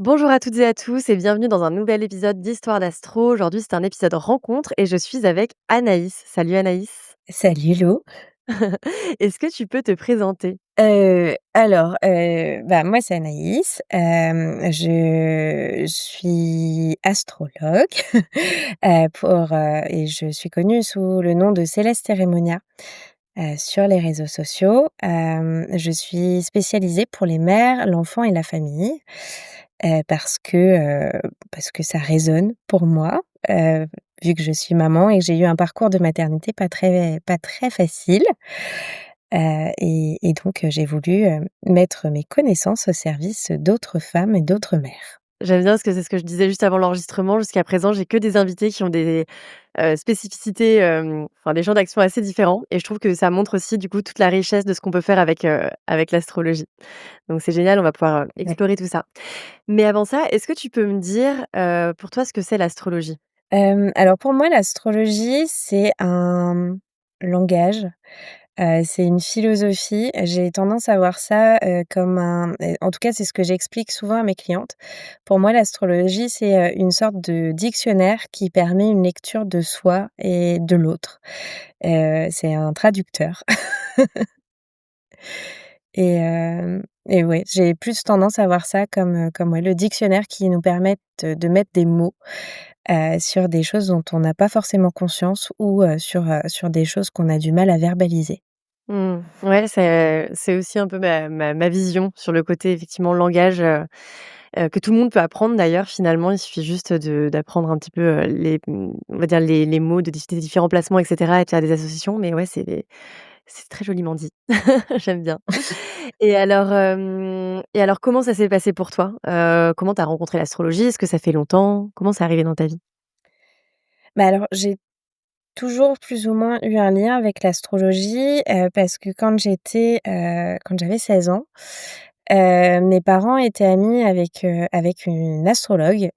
Bonjour à toutes et à tous et bienvenue dans un nouvel épisode d'Histoire d'Astro. Aujourd'hui, c'est un épisode rencontre et je suis avec Anaïs. Salut Anaïs. Salut Lo. Est-ce que tu peux te présenter? Moi c'est Anaïs, je suis astrologue, et je suis connue sous le nom de Céleste Cérémonia, sur les réseaux sociaux. Je suis spécialisée pour les mères, l'enfant et la famille, parce que ça résonne pour moi, vu que je suis maman et que j'ai eu un parcours de maternité pas très facile. Et donc j'ai voulu, mettre mes connaissances au service d'autres femmes et d'autres mères. J'aime bien parce que c'est ce que je disais juste avant l'enregistrement. Jusqu'à présent, j'ai que des invités qui ont des spécificités, enfin des champs d'action assez différents et je trouve que ça montre aussi du coup toute la richesse de ce qu'on peut faire avec l'astrologie. Donc c'est génial, on va pouvoir, Ouais. explorer tout ça. Mais avant ça, est-ce que tu peux me dire, pour toi ce que c'est l'astrologie? Alors pour moi l'astrologie c'est un langage, c'est une philosophie. J'ai tendance à voir ça, comme en tout cas c'est ce que j'explique souvent à mes clientes. Pour moi l'astrologie c'est, une sorte de dictionnaire qui permet une lecture de soi et de l'autre. C'est un traducteur. Et ouais, j'ai plus tendance à voir ça comme ouais, le dictionnaire qui nous permet de mettre des mots, sur des choses dont on n'a pas forcément conscience ou, sur des choses qu'on a du mal à verbaliser. Mmh. Ouais, c'est aussi un peu ma vision sur le côté effectivement langage, que tout le monde peut apprendre d'ailleurs finalement. Il suffit juste d'apprendre un petit peu, on va dire les mots, de des différents placements et cetera et de faire des associations. Mais ouais, c'est très joliment dit. J'aime bien. Et alors comment ça s'est passé pour toi? Comment tu as rencontré l'astrologie? Est-ce que ça fait longtemps? Comment c'est arrivé dans ta vie? Bah, alors, j'ai toujours plus ou moins eu un lien avec l'astrologie, parce que quand j'avais 16 ans, mes parents étaient amis avec une astrologue,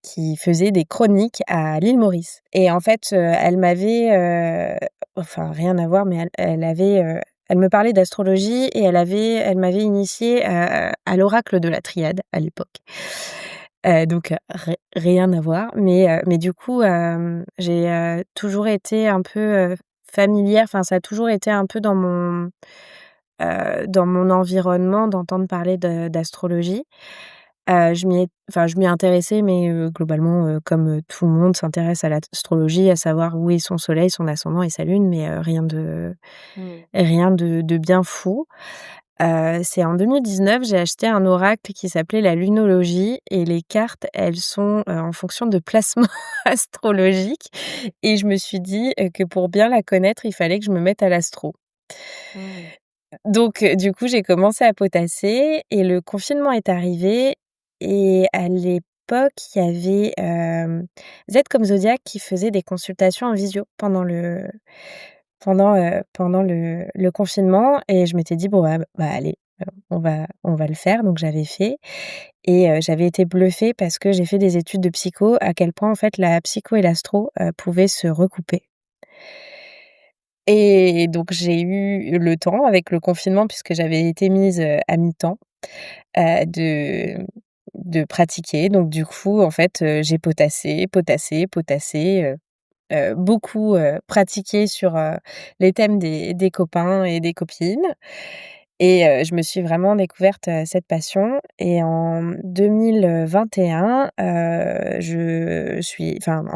qui faisait des chroniques à l'île Maurice et en fait, elle m'avait, enfin rien à voir, mais elle me parlait d'astrologie et elle m'avait initiée à l'oracle de la Triade à l'époque. Donc rien à voir, mais du coup, j'ai, toujours été un peu, familière, enfin ça a toujours été un peu dans mon environnement d'entendre parler d'astrologie. Je m'y intéressais, mais globalement, comme, tout le monde s'intéresse à l'astrologie, à savoir où est son soleil, son ascendant et sa lune, mais Mmh. rien de bien fou. C'est en 2019, j'ai acheté un oracle qui s'appelait la lunologie et les cartes, elles sont, en fonction de placements astrologiques et je me suis dit, que pour bien la connaître, il fallait que je me mette à l'astro. Mmh. Donc du coup, j'ai commencé à potasser et le confinement est arrivé et à l'époque, il y avait, Z comme Zodiac qui faisait des consultations en visio pendant le confinement et je m'étais dit: «Bon, bah, allez, on va le faire», donc j'avais fait et j'avais été bluffée parce que j'ai fait des études de psycho, à quel point, en fait, la psycho et l'astro, pouvaient se recouper. Et donc j'ai eu le temps avec le confinement puisque j'avais été mise, à mi-temps, de pratiquer. Donc du coup, en fait, j'ai potassé, potassé, potassé, beaucoup, pratiqué sur, les thèmes des copains et des copines et je me suis vraiment découverte, cette passion et en 2021, en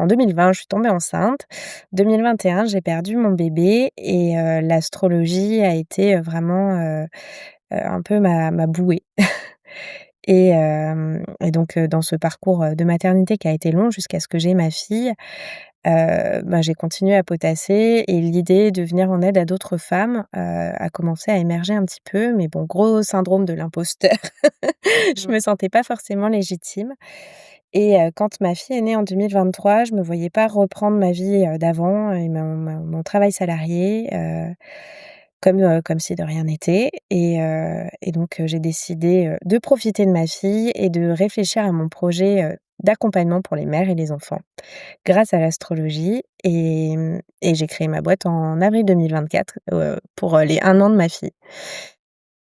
2020, je suis tombée enceinte. 2021, j'ai perdu mon bébé et l'astrologie a été, vraiment, un peu ma bouée et donc dans ce parcours, de maternité qui a été long jusqu'à ce que j'aie ma fille, j'ai continué à potasser et l'idée de venir en aide à d'autres femmes, a commencé à émerger un petit peu, mais bon, gros syndrome de l'imposteur. Je me sentais pas forcément légitime et quand ma fille est née en 2023, je me voyais pas reprendre ma vie, d'avant et mon travail salarié, comme si de rien n'était et donc j'ai décidé, de profiter de ma fille et de réfléchir à mon projet, d'accompagnement pour les mères et les enfants grâce à l'astrologie et j'ai créé ma boîte en avril 2024, pour, les 1 an de ma fille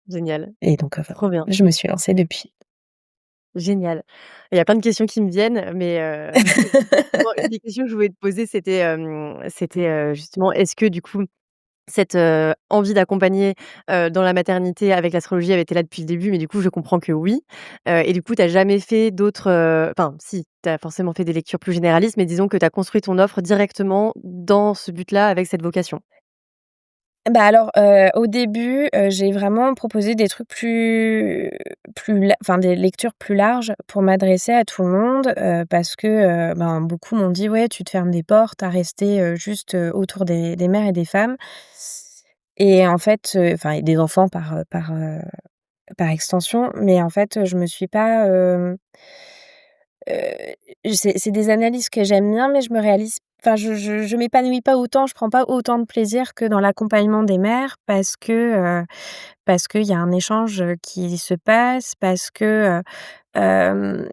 Génial, et donc voilà, trop bien. je me suis lancée depuis. Génial. Il y a plein de questions qui me viennent, mais justement, une des questions que je voulais te poser, c'était, justement, est-ce que du coup, cette, envie d'accompagner, dans la maternité avec l'astrologie avait été là depuis le début? Mais du coup, je comprends que oui. Et du coup, tu as jamais fait d'autres, enfin si, tu as forcément fait des lectures plus généralistes, mais disons que tu as construit ton offre directement dans ce but-là, avec cette vocation? Bah, alors, au début, j'ai vraiment proposé des trucs plus la enfin, des lectures plus larges pour m'adresser à tout le monde, parce que, ben, beaucoup m'ont dit: «Ouais, tu te fermes des portes à rester, juste, autour des mères et des femmes» et en fait, enfin et des enfants par extension, mais en fait, je me suis pas, c'est des analyses que j'aime bien, mais je me réalise enfin, je m'épanouis pas autant, je prends pas autant de plaisir que dans l'accompagnement des mères parce qu'il y a un échange, qui se passe, parce que, hem,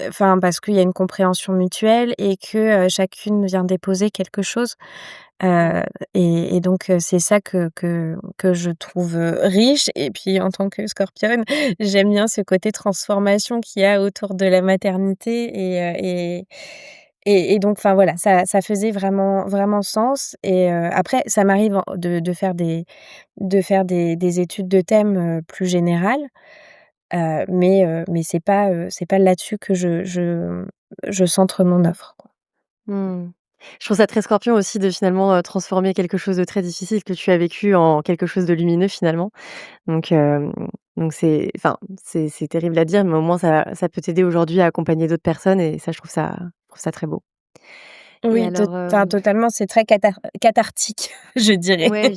enfin, parce qu'il y a une compréhension mutuelle et que, chacune vient déposer quelque chose. Mmh. Heu et donc c'est ça que je trouve, riche et puis en tant que scorpione, j'aime bien ce côté transformation qu'il y a autour de la maternité et donc enfin voilà, ça faisait vraiment sens et après ça m'arrive en de faire des études de thèmes, plus générales, mais c'est pas là-dessus que je centre mon offre, quoi. Mmh. Je trouve ça très Scorpion aussi de finalement, transformer quelque chose de très difficile que tu as vécu en quelque chose de lumineux finalement. Donc donc c'est terrible à dire, mais au moins ça peut t'aider aujourd'hui à accompagner d'autres personnes et ça je trouve ça très beau. Et Oui, alors, enfin totalement, c'est très cathartique, je dirais. ouais,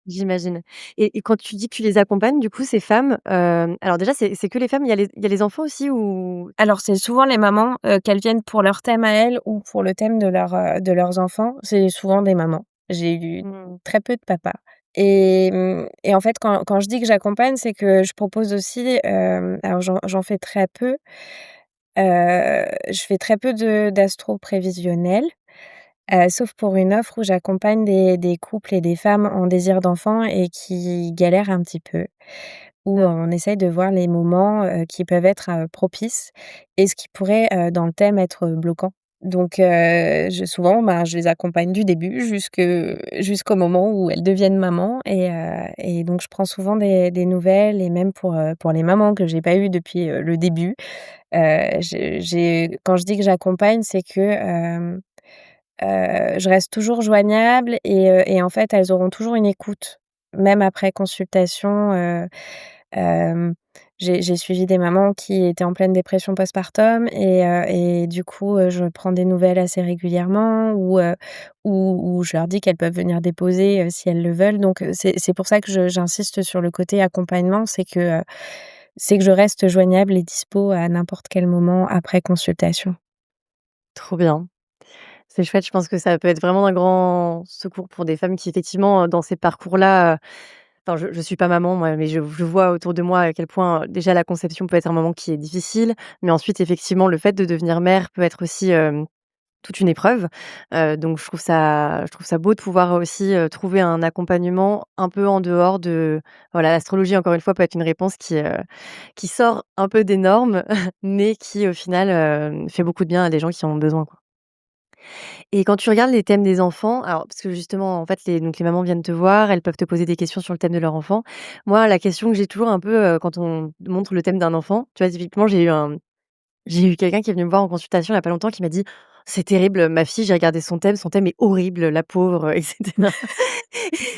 j'imagine. Et quand tu dis que tu les accompagnes, du coup, ces femmes, alors déjà, c'est que les femmes? Il y a les enfants aussi ou? Alors c'est souvent les mamans, qu'elles viennent pour leur thème à elles ou pour le thème de leurs enfants, c'est souvent des mamans. J'ai eu Mmh. très peu de papas et en fait, quand je dis que j'accompagne, c'est que je propose aussi, alors j'en fais très peu, je fais très peu d'astro prévisionnel, sauf pour une offre où j'accompagne des couples et des femmes en désir d'enfant et qui galèrent un petit peu. Où Ah. on essaye de voir les moments, qui peuvent être, propices et ce qui pourrait, dans le thème être, bloquant. Donc je souvent, ben, je les accompagne du début jusqu'au moment où elles deviennent mamans et donc je prends souvent des nouvelles et même pour les mamans que j'ai pas eues depuis, le début. J'ai quand je dis que j'accompagne, c'est que, je reste toujours joignable et en fait, elles auront toujours une écoute, même après consultation, Hem, j'ai suivi des mamans qui étaient en pleine dépression postpartum et du coup, je prends des nouvelles assez régulièrement ou je leur dis qu'elles peuvent venir déposer, si elles le veulent donc c'est pour ça que j'insiste sur le côté accompagnement, c'est que je reste joignable et dispo à n'importe quel moment après consultation. Trop bien. C'est chouette, je pense que ça peut être vraiment un grand secours pour des femmes qui effectivement, dans ces parcours-là, enfin je suis pas maman moi, mais je vois autour de moi à quel point, déjà la conception peut être un moment qui est difficile, mais ensuite effectivement le fait de devenir mère peut être aussi, toute une épreuve. Donc je trouve ça beau de pouvoir aussi, trouver un accompagnement un peu en dehors de voilà, l'astrologie encore une fois peut être une réponse qui sort un peu des normes, mais qui au final, fait beaucoup de bien à des gens qui en ont besoin, quoi. Et quand tu regardes les thèmes des enfants, alors parce que justement, en fait, les mamans viennent te voir, elles peuvent te poser des questions sur le thème de leur enfant. Moi, la question que j'ai toujours un peu, quand on montre le thème d'un enfant, tu vois, typiquement, j'ai eu quelqu'un qui est venu me voir en consultation il y a pas longtemps qui m'a dit: «C'est terrible, ma fille, j'ai regardé son thème est horrible, la pauvre», et cetera.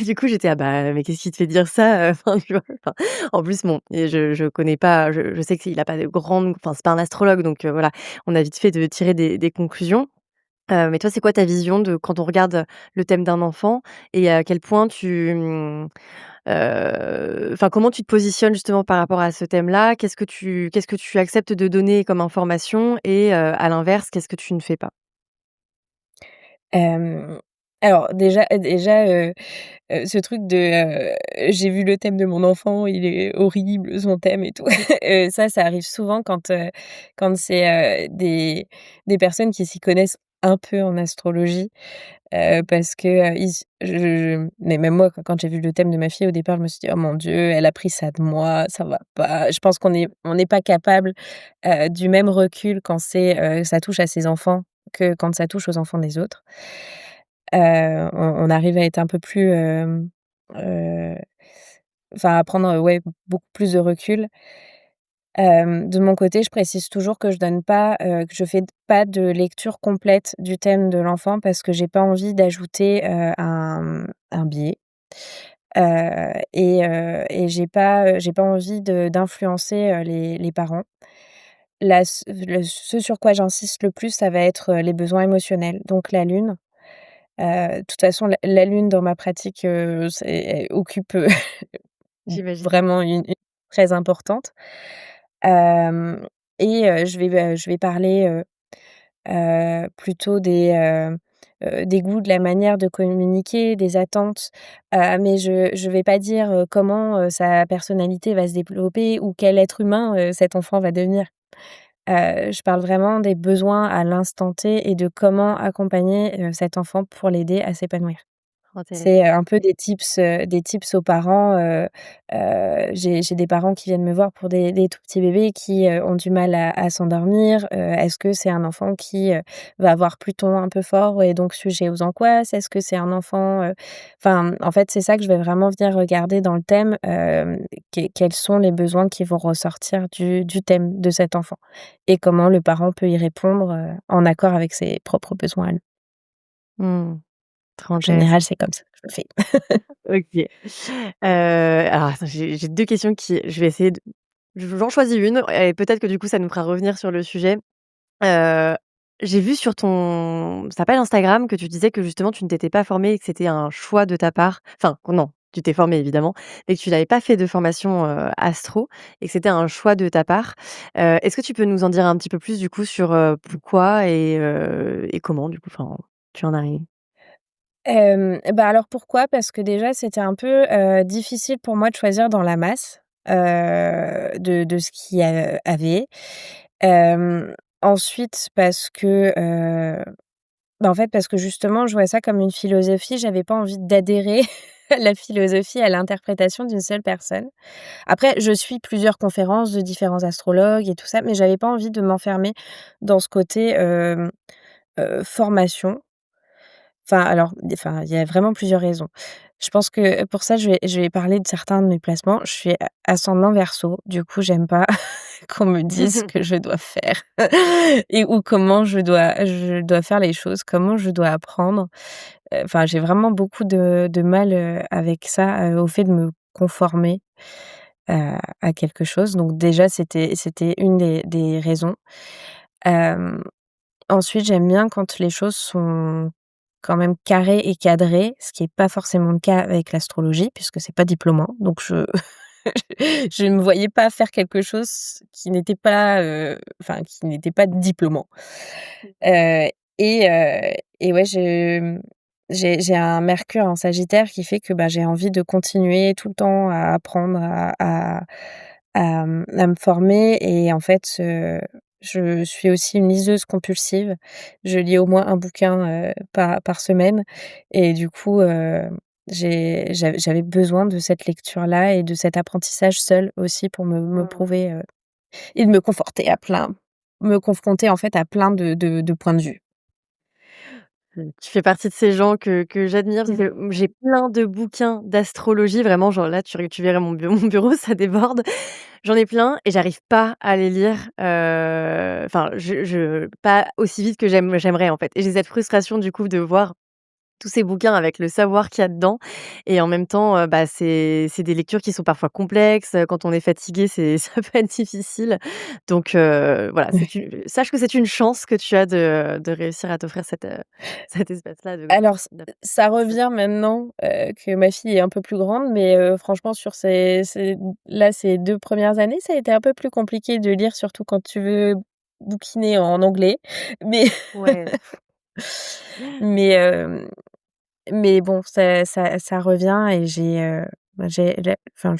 Du coup, j'étais: «Ah bah, mais qu'est-ce qui te fait dire ça?» Enfin, tu vois? Enfin, en plus, bon, et je connais pas, je sais qu'il a pas de grandes enfin, c'est pas un astrologue, donc voilà, on a vite fait de tirer des conclusions. Mais toi, c'est quoi ta vision de quand on regarde le thème d'un enfant et à quel point enfin, comment tu te positionnes justement par rapport à ce thème-là? Qu'est-ce que tu acceptes de donner comme information et à l'inverse, qu'est-ce que tu ne fais pas? Hem, alors ce truc j'ai vu le thème de mon enfant, il est horrible son thème et tout. Ça arrive souvent quand c'est, des personnes qui s'y connaissent un peu en astrologie, parce que, ils s je mais même moi, quand j'ai vu le thème de ma fille, au départ, je me suis dit: «Oh mon Dieu, elle a pris ça de moi, ça va pas». Je pense qu'on n'est pas capable, du même recul quand ça touche à ses enfants que quand ça touche aux enfants des autres. On arrive à être un peu plus, heu, enfin à prendre, ouais, beaucoup plus de recul. De mon côté, je précise toujours que que je fais pas de lecture complète du thème de l'enfant parce que j'ai pas envie d'ajouter, un biais, et j'ai pas envie d'influencer, les parents. Ce sur quoi j'insiste le plus, ça va être, les besoins émotionnels, donc la lune. De toute façon, la lune dans ma pratique, elle occupe, J'imagine. vraiment une très importante. Hem je vais parler, plutôt des goûts, de la manière de communiquer, des attentes, mais je vais pas dire, comment, sa personnalité va se développer ou quel être humain, cet enfant va devenir. Je parle vraiment des besoins à l'instant T et de comment accompagner, cet enfant pour l'aider à s'épanouir. C'est, Intéressant. un peu des tips aux parents, j'ai des parents qui viennent me voir pour des tout petits bébés qui, ont du mal à s'endormir. Est-ce que c'est un enfant qui, va avoir Pluton un peu fort et donc sujet aux angoisses? Est-ce que c'est un enfant, enfin, en fait, c'est ça que je vais vraiment venir regarder dans le thème, quels sont les besoins qui vont ressortir du thème de cet enfant et comment le parent peut y répondre, en accord avec ses propres besoins à lui. Mmh. Trop En général, intéressant. c'est comme ça que je le fais. OK. Alors attends, j'ai 2 questions qui je vais essayer de j'en choisis une et peut-être que du coup ça nous fera revenir sur le sujet. Heu, j'ai vu sur ta page Instagram que tu disais que justement tu ne t'étais pas formée et que c'était un choix de ta part. Enfin non, tu t'es formée évidemment, mais que tu n'avais pas fait de formation, astro et que c'était un choix de ta part. Est-ce que tu peux nous en dire un petit peu plus du coup sur, pourquoi et comment du coup? Enfin, tu en arrives? Bah, alors pourquoi? Parce que déjà, c'était un peu, difficile pour moi de choisir dans la masse, de ce qu'il y avait. Ensuite parce que, bah, en fait, parce que justement, je voyais ça comme une philosophie, j'avais pas envie d'adhérer à la philosophie, à l'interprétation d'une seule personne. Après, je suis plusieurs conférences de différents astrologues et tout ça, mais j'avais pas envie de m'enfermer dans ce côté, formation. Il y a vraiment plusieurs raisons. Je pense que pour ça, je vais parler de certains de mes placements. Je suis ascendant Verseau, du coup, j'aime pas qu'on me dise ce que je dois faire et ou comment je dois faire les choses, comment je dois apprendre. Enfin, j'ai vraiment beaucoup de mal, avec ça, au fait de me conformer, à quelque chose. Donc déjà, c'était une des raisons. Hem Ensuite, j'aime bien quand les choses sont quand même carrées et cadrées, ce qui est pas forcément le cas avec l'astrologie puisque c'est pas diplômant. Donc je ne me voyais pas faire quelque chose qui n'était pas, qui n'était pas diplômant. Heu et ouais, j'ai un Mercure en Sagittaire qui fait que, bah, j'ai envie de continuer tout le temps à apprendre, à me former et en fait, je suis aussi une liseuse compulsive. Je lis au moins un bouquin, par semaine et du coup, j'avais besoin de cette lecture-là et de cet apprentissage seul aussi pour me Mmh. prouver, et de me conforter à plein me confronter en fait à plein de points de vue. Tu fais partie de ces gens que j'admire parce que j'ai plein de bouquins d'astrologie, vraiment, genre là, tu verrais mon bureau, ça déborde. J'en ai plein et j'arrive pas à les lire, enfin, je pas aussi vite que j'aimerais, en fait et j'ai cette frustration, du coup, de voir tous ces bouquins avec le savoir qu'il y a dedans et en même temps, bah, c'est des lectures qui sont parfois complexes, quand on est fatigué, c'est ça peut être difficile donc voilà, c'est une sache que c'est une chance que tu as de réussir à t'offrir cet espace-là Alors ça d'apprentissage. revient maintenant, que ma fille est un peu plus grande, mais franchement sur ces 2 premières années, ça a été un peu plus compliqué de lire, surtout quand tu veux bouquiner en anglais. Mais Ouais. mais mais bon, ça revient et j'ai la enfin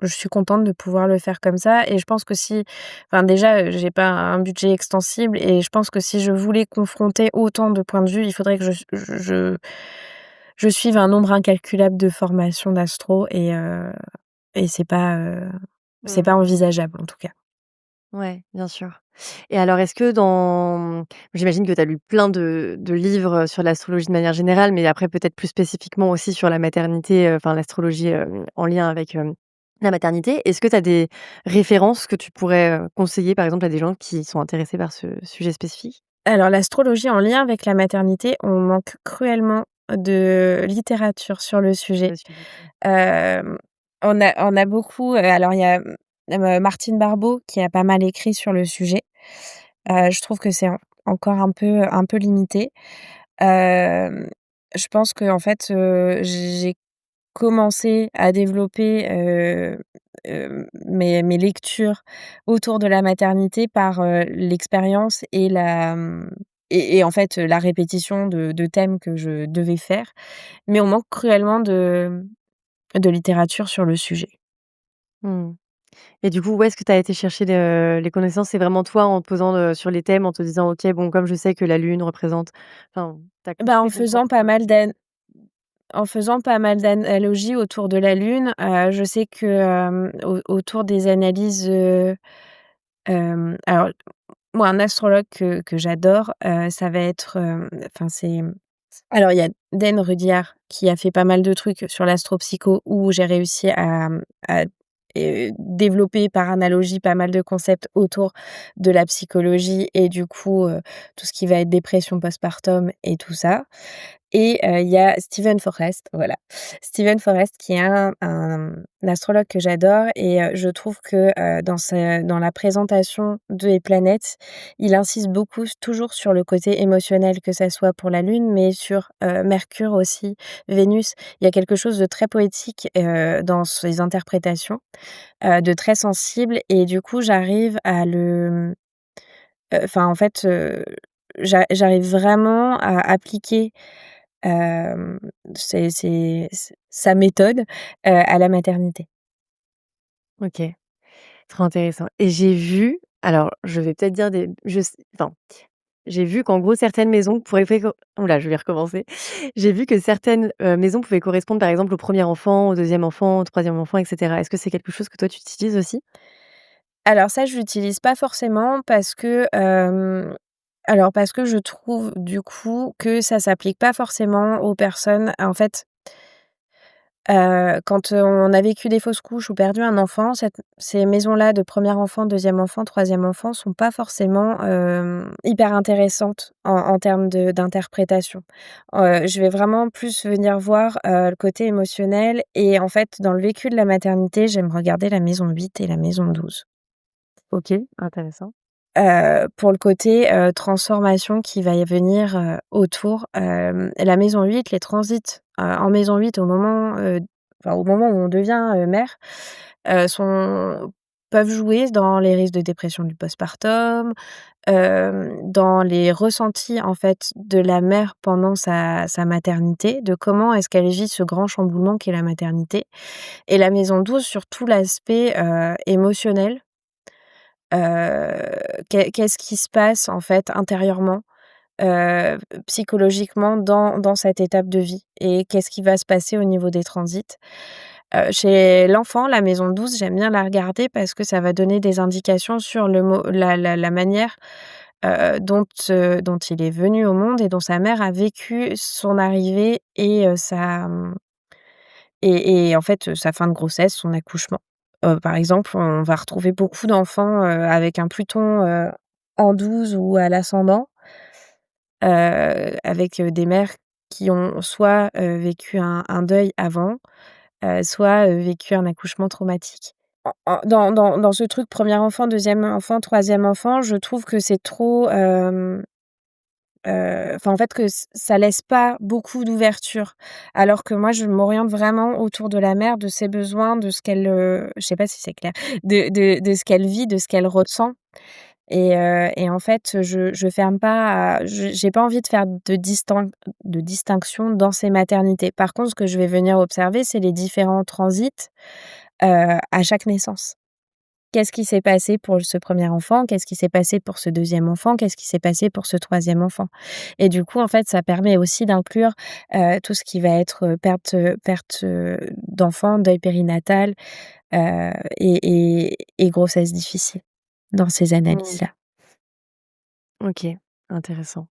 je suis contente de pouvoir le faire comme ça et je pense que si enfin déjà, j'ai pas un budget extensible et je pense que si je voulais confronter autant de points de vue, il faudrait que je suive un nombre incalculable de formations d'astro et c'est Mmh. pas envisageable en tout cas. Ouais, bien sûr. Et alors est-ce que j'imagine que tu as lu plein de livres, sur l'astrologie de manière générale, mais après peut-être plus spécifiquement aussi sur la maternité, enfin l'astrologie, en lien avec, la maternité. Est-ce que tu as des références que tu pourrais, conseiller par exemple à des gens qui sont intéressés par ce sujet spécifique? Alors l'astrologie en lien avec la maternité, on manque cruellement de littérature sur le Sur sujet. le sujet? Mmh. Hem, on a beaucoup, alors il y a, Martine Barbeau qui a pas mal écrit sur le sujet. Je trouve que c'est encore un peu limité. Hem, je pense qu'en fait, j'ai commencé à développer, mes lectures autour de la maternité par, l'expérience et en fait, la répétition de thèmes que je devais faire. Mais on manque cruellement de littérature sur le sujet. Mmh. Et du coup, où est-ce que tu as été chercher les connaissances? C'est vraiment toi en te posant, sur les thèmes, en te disant: «OK, bon, comme je sais que la lune représente», enfin, tu as Bah, construit ton propre, en faisant pas mal d'analogies autour de la lune, je sais que, autour des analyses, alors moi, un astrologue que j'adore, ça va être, enfin alors il y a Dan Rudyard qui a fait pas mal de trucs sur l'astropsycho où j'ai réussi à développer par analogie pas mal de concepts autour de la psychologie et du coup, tout ce qui va être dépression postpartum et tout ça. Et il y a Steven Forrest, voilà. Steven Forrest qui est un astrologue que j'adore et je trouve que, dans la présentation des planètes, il insiste beaucoup toujours sur le côté émotionnel, que ça soit pour la Lune, mais sur, Mercure aussi, Vénus. Il y a quelque chose de très poétique, dans ses interprétations, de très sensible et du coup j'arrive à enfin en fait, j'arrive vraiment à appliquer Hem, c'est sa méthode, à la maternité. OK, trop intéressant. Et j'ai vu, alors je vais peut-être dire des je s enfin, j'ai vu qu'en gros certaines maisons pourraient ouh là, je vais recommencer. J'ai vu que certaines, maisons pouvaient correspondre par exemple au premier enfant, au deuxième enfant, au troisième enfant et cetera. Est-ce que c'est quelque chose que toi tu utilises aussi? Alors ça, je l'utilise pas forcément parce que, parce que je trouve du coup que ça s'applique pas forcément aux personnes en fait. Quand, on a vécu des fausses couches ou perdu un enfant, ces maisons-là de premier enfant, deuxième enfant, troisième enfant sont pas forcément, hyper intéressantes en termes d'interprétation. Je vais vraiment plus venir voir, le côté émotionnel et en fait, dans le vécu de la maternité, j'aime regarder la maison 8 et la maison 12. OK, intéressant. Pour le côté, transformation qui va y venir, autour, la maison 8, les transits, en maison 8 au moment où on devient, mère, sont peuvent jouer dans les risques de dépression du postpartum, dans les ressentis, en fait, de la mère pendant sa maternité, de comment est-ce qu'elle vit ce grand chamboulement qu'est la maternité et la maison 12 sur tout l'aspect, émotionnel. Qu'est-ce qui se passe, en fait, intérieurement, psychologiquement dans cette étape de vie et qu'est-ce qui va se passer au niveau des transits? Chez l'enfant, la maison 12, j'aime bien la regarder parce que ça va donner des indications sur le mo la manière, dont il est venu au monde et dont sa mère a vécu son arrivée et en fait, sa fin de grossesse, son accouchement. Par exemple, on va retrouver beaucoup d'enfants, avec un Pluton, en 12 ou à l'ascendant, avec, des mères qui ont soit, vécu un deuil avant, soit, vécu un accouchement traumatique. Dans ce truc premier enfant, deuxième enfant, troisième enfant, je trouve que c'est trop, enfin, en fait, que ça laisse pas beaucoup d'ouverture. Alors que moi, je m'oriente vraiment autour de la mère, de ses besoins, de ce qu'elle, je sais pas si c'est clair, de ce qu'elle vit, de ce qu'elle ressent et en fait, je ferme pas à j'ai pas envie de faire de distinction dans ces maternités. Par contre, ce que je vais venir observer, c'est les différents transits, à chaque naissance. Qu'est-ce qui s'est passé pour ce premier enfant? Qu'est-ce qui s'est passé pour ce deuxième enfant? Qu'est-ce qui s'est passé pour ce troisième enfant? Et du coup, en fait, ça permet aussi d'inclure, tout ce qui va être, perte d'enfant, deuil périnatal, et grossesse difficile dans ces Mmh. analyses-là. OK, intéressant.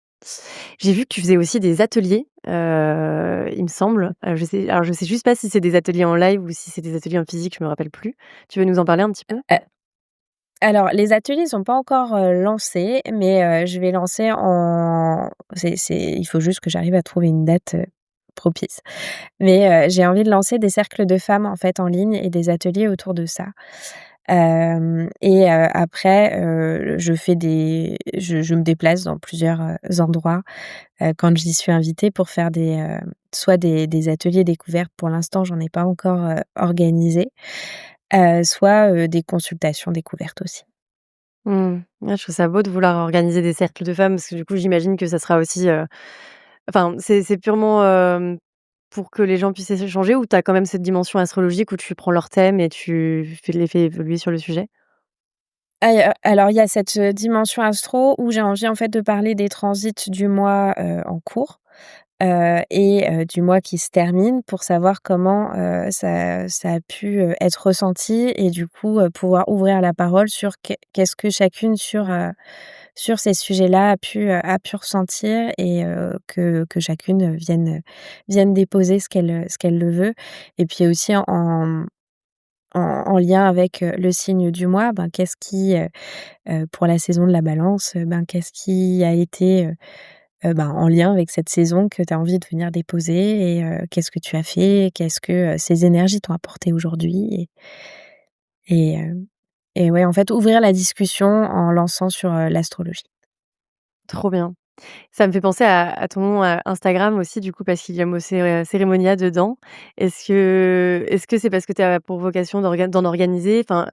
J'ai vu que tu faisais aussi des ateliers, il me semble. Je sais juste pas si c'est des ateliers en live ou si c'est des ateliers en physique, je me rappelle plus. Tu veux nous en parler un petit peu? Heu, alors les ateliers sont pas encore, lancés, mais je vais lancer en c'est il faut juste que j'arrive à trouver une date, propice. Mais j'ai envie de lancer des cercles de femmes, en fait, en ligne et des ateliers autour de ça. Après, je me déplace dans plusieurs, endroits, quand j'y suis invitée pour faire soit des ateliers découvertes. Pour l'instant, j'en ai pas encore, organisé, soit, des consultations découvertes aussi. Mmh. Ouais, je trouve ça beau de vouloir organiser des cercles de femmes parce que du coup, j'imagine que ça sera aussi, enfin, c'est purement, pour que les gens puissent échanger ou tu as quand même cette dimension astrologique où tu prends leurs thèmes et tu les fais évoluer sur le sujet? Alors il y a cette, dimension astro où j'ai envie, en fait, de parler des transits du mois, en cours. Du mois qui se termine pour savoir comment, ça a pu, être ressenti et du coup, pouvoir ouvrir la parole sur qu'est-ce que chacune sur ces sujets-là a pu ressentir et que chacune, vienne déposer ce qu'elle le veut et puis aussi en lien avec, le signe du mois, ben, qu'est-ce qui, pour la saison de la Balance, ben, qu'est-ce qui a été, ben, en lien avec cette saison que tu as envie de venir déposer et qu'est-ce que tu as fait? Qu'est-ce que, ces énergies t'ont apporté aujourd'hui? Et heu et ouais, en fait, ouvrir la discussion en lançant sur, l'astrologie. Trop bien. Ça me fait penser à ton, Instagram aussi du coup parce qu'il y a mot cérémonia dedans. Est-ce que c'est parce que tu as pour vocation d'en organiser? Enfin,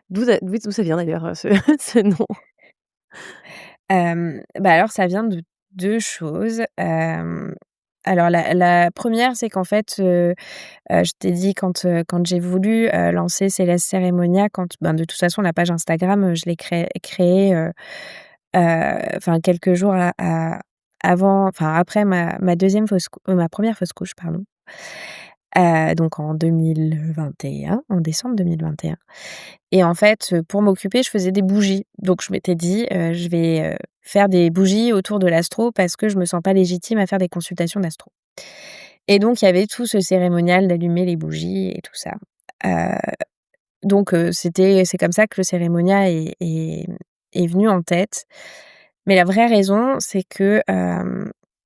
d'où ça vient d'ailleurs, ce ce nom? Bah, alors ça vient de 2 choses. Alors la 1re, c'est qu'en fait, je t'ai dit quand j'ai voulu, lancer Céleste Cérémonia, ben, de toute façon la page Instagram, je l'ai créée, enfin quelques jours après ma 2e ma 1re fausse couche, pardon. Donc en 2021, en décembre 2021 et en fait, pour m'occuper, je faisais des bougies. Donc je m'étais dit, «Je vais, faire des bougies autour de l'astro parce que je me sens pas légitime à faire des consultations d'astro» et donc il y avait tout ce cérémonial d'allumer les bougies et tout ça. Heu, c'est comme ça que le cérémonia est venu en tête. Mais la vraie raison, c'est que,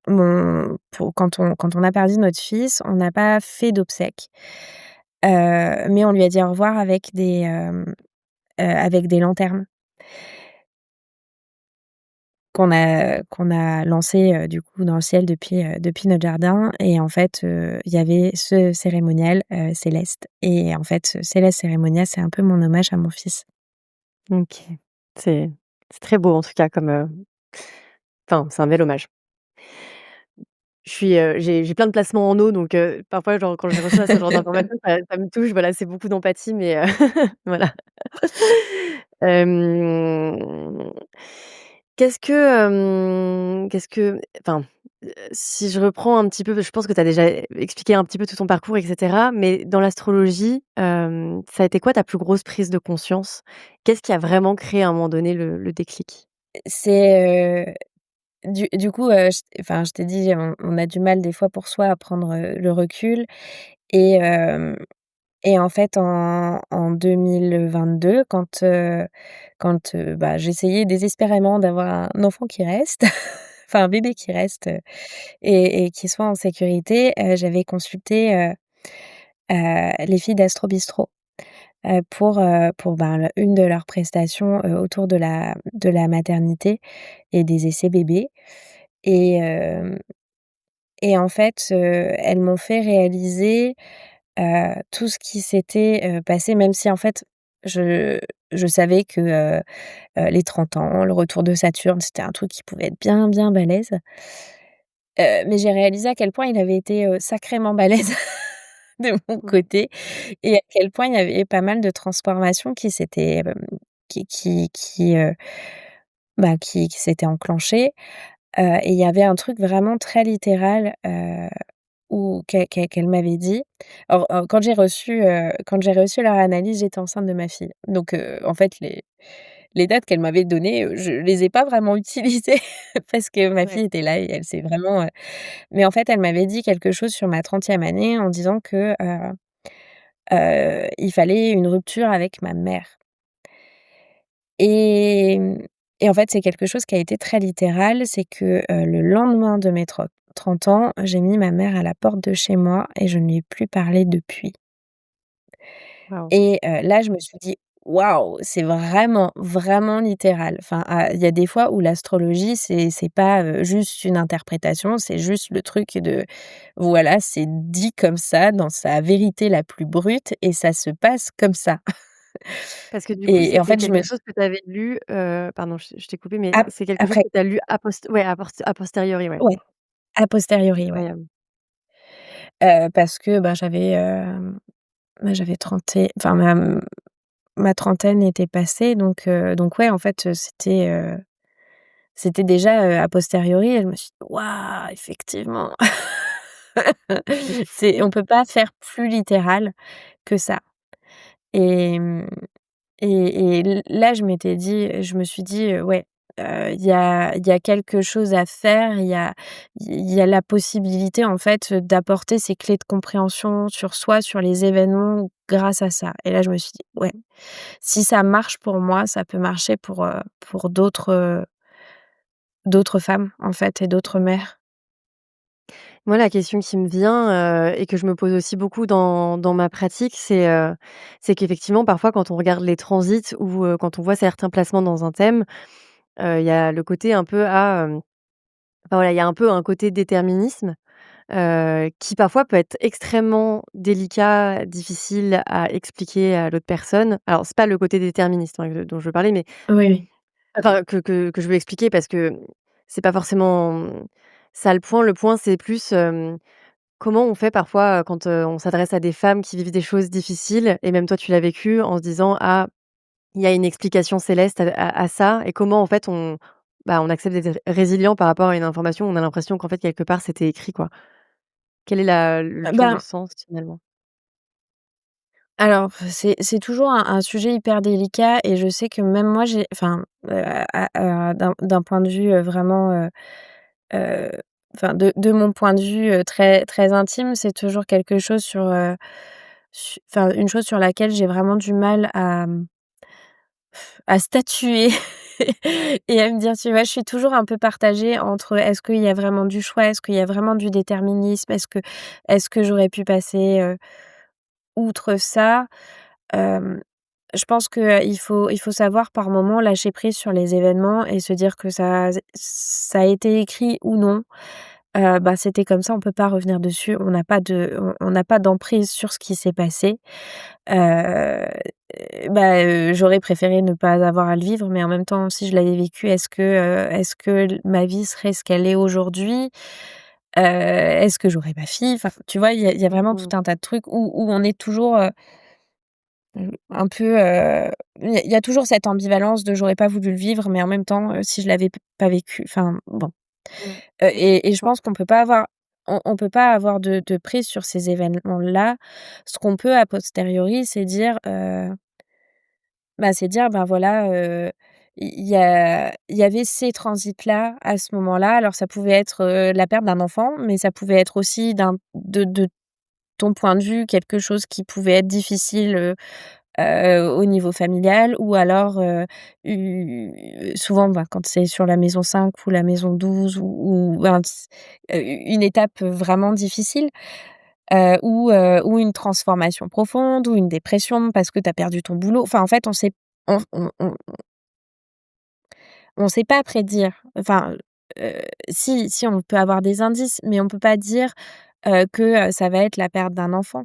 mon pour quand on a perdu notre fils, on n'a pas fait d'obsèques, mais on lui a dit au revoir avec des lanternes qu'on a lancées, du coup dans le ciel depuis notre jardin et en fait, il y avait ce cérémonial, céleste et en fait, ce céleste cérémonial, c'est un peu mon hommage à mon fils. OK. C'est c'est très beau en tout cas comme, enfin, c'est un bel hommage. J'ai plein de placements en eau donc parfois genre quand je reçois ce genre d'informations, ça me touche, voilà, c'est beaucoup d'empathie mais voilà. Hem, qu'est-ce que enfin, si je reprends un petit peu, je pense que tu as déjà expliqué un petit peu tout ton parcours et cetera, mais dans l'astrologie, ça a été quoi ta plus grosse prise de conscience? Qu'est-ce qui a vraiment créé à un moment donné le déclic? C'est, du coup, je t'ai dit, on a du mal des fois pour soi à prendre, le recul et et en fait en 2022 bah, j'essayais désespérément d'avoir un enfant qui reste, enfin un bébé qui reste, et qui soit en sécurité, j'avais consulté, les filles d'Astro Bistro, pour, ben, une de leurs prestations, autour de la maternité et des essais bébés et hem et en fait, elles m'ont fait réaliser, tout ce qui s'était, passé, même si en fait je je savais que, les 30 ans, le retour de Saturne, c'était un truc qui pouvait être bien, bien balèze. Mais j'ai réalisé à quel point il avait été, sacrément balèze de mon Mmh. côté et à quel point il y avait pas mal de transformations qui s'étaient, qui s'étaient enclenchées, et il y avait un truc vraiment très littéral, où qu'elle m'avait dit. Alors, quand j'ai reçu leur analyse, j'étais enceinte de ma fille. Donc, en fait, les dates qu'elle m'avait données, je les ai pas vraiment utilisées parce que ma Ouais. fille était là et elle s'est vraiment, mais en fait, elle m'avait dit quelque chose sur ma 30e année en disant que, il fallait une rupture avec ma mère et et en fait, c'est quelque chose qui a été très littéral. C'est que, le lendemain de mes 30 ans, j'ai mis ma mère à la porte de chez moi et je ne lui ai plus parlé depuis Waouh. et là, je me suis dit: «Waouh, c'est vraiment, vraiment littéral». Enfin, il y a des fois où l'astrologie, c'est pas, juste une interprétation, c'est juste le truc de voilà, c'est dit comme ça dans sa vérité la plus brute et ça se passe comme ça Parce que du coup, et en c'était fait, je me quelque suis chose que tu avais lu, pardon, je t'ai coupé, mais ap c'est quelque chose après que tu as lu a posteriori, ouais. ouais, a posteriori, ouais. Incroyable. Parce que, ben, j'avais 30 et enfin ma trentaine était passée donc ouais, en fait, c'était déjà, a posteriori et je me suis dit: «Waouh, effectivement!» C'est C'est fou. on peut pas faire plus littéral que ça et là, je me suis dit: «Ouais, il y a quelque chose à faire, il y a la possibilité, en fait, d'apporter ces clés de compréhension sur soi, sur les événements grâce à ça» et là, je me suis dit: «Ouais, si ça marche pour moi, ça peut marcher pour d'autres femmes, en fait et d'autres mères». Moi, la question qui me vient, et que je me pose aussi beaucoup dans ma pratique, c'est qu'effectivement, parfois, quand on regarde les transits ou, quand on voit certains placements dans un thème, il y a le côté un peu enfin, voilà, il y a un peu un côté déterminisme, qui parfois peut être extrêmement délicat, difficile à expliquer à l'autre personne. Alors, c'est pas le côté déterministe, hein, dont je veux parler, mais Oui, oui. enfin, que je veux expliquer parce que c'est pas forcément, ça le point. Le point, c'est plus, comment on fait parfois, quand, on s'adresse à des femmes qui vivent des choses difficiles et même toi tu l'as vécu en se disant: «Ah, il y a une explication céleste à ça» et comment en fait on accepte d'être résilient par rapport à une information où on a l'impression qu'en fait quelque part c'était écrit quoi? Quel est le Ben, sens finalement? alors c'est toujours un sujet hyper délicat et je sais que même moi j'ai enfin, d'un point de vue, vraiment, heu, enfin de mon point de vue, très très intime, c'est toujours quelque chose enfin une chose sur laquelle j'ai vraiment du mal à statuer et à me dire, tu vois? Je suis toujours un peu partagée entre est-ce qu'il y a vraiment du choix? Est-ce qu'il y a vraiment du déterminisme? Est-ce que j'aurais pu passer, outre ça? Hem, je pense que, il faut savoir par moment lâcher prise sur les événements et se dire que ça a été écrit ou non, bah, c'était comme ça, on peut pas revenir dessus. On n'a pas d'emprise sur ce qui s'est passé. Heu, bah, j'aurais préféré ne pas avoir à le vivre, mais en même temps, si je l'avais vécu, est-ce que ma vie serait ce qu'elle est aujourd'hui? Est-ce que j'aurais ma fille? Enfin, tu vois, il y a vraiment tout Mmh. un tas de trucs où on est toujours, un peu, il y a toujours cette ambivalence de j'aurais pas voulu le vivre, mais en même temps, si je l'avais pas vécu, enfin bon. Mmh. Et je pense qu'on peut pas avoir on peut pas avoir de prise sur ces événements-là. Ce qu'on peut a posteriori, c'est dire, ben, voilà, il y avait ces transits-là, à ce moment-là. Alors ça pouvait être, la perte d'un enfant, mais ça pouvait être aussi de ton point de vue, quelque chose qui pouvait être difficile, au niveau familial ou alors, souvent, ben, quand c'est sur la maison 5 ou la maison 12 ou ben, une étape vraiment difficile, ou une transformation profonde ou une dépression parce que tu as perdu ton boulot. Enfin, en fait, on sait pas prédire. Enfin, si on peut avoir des indices, mais on peut pas dire, que, ça va être la perte d'un enfant.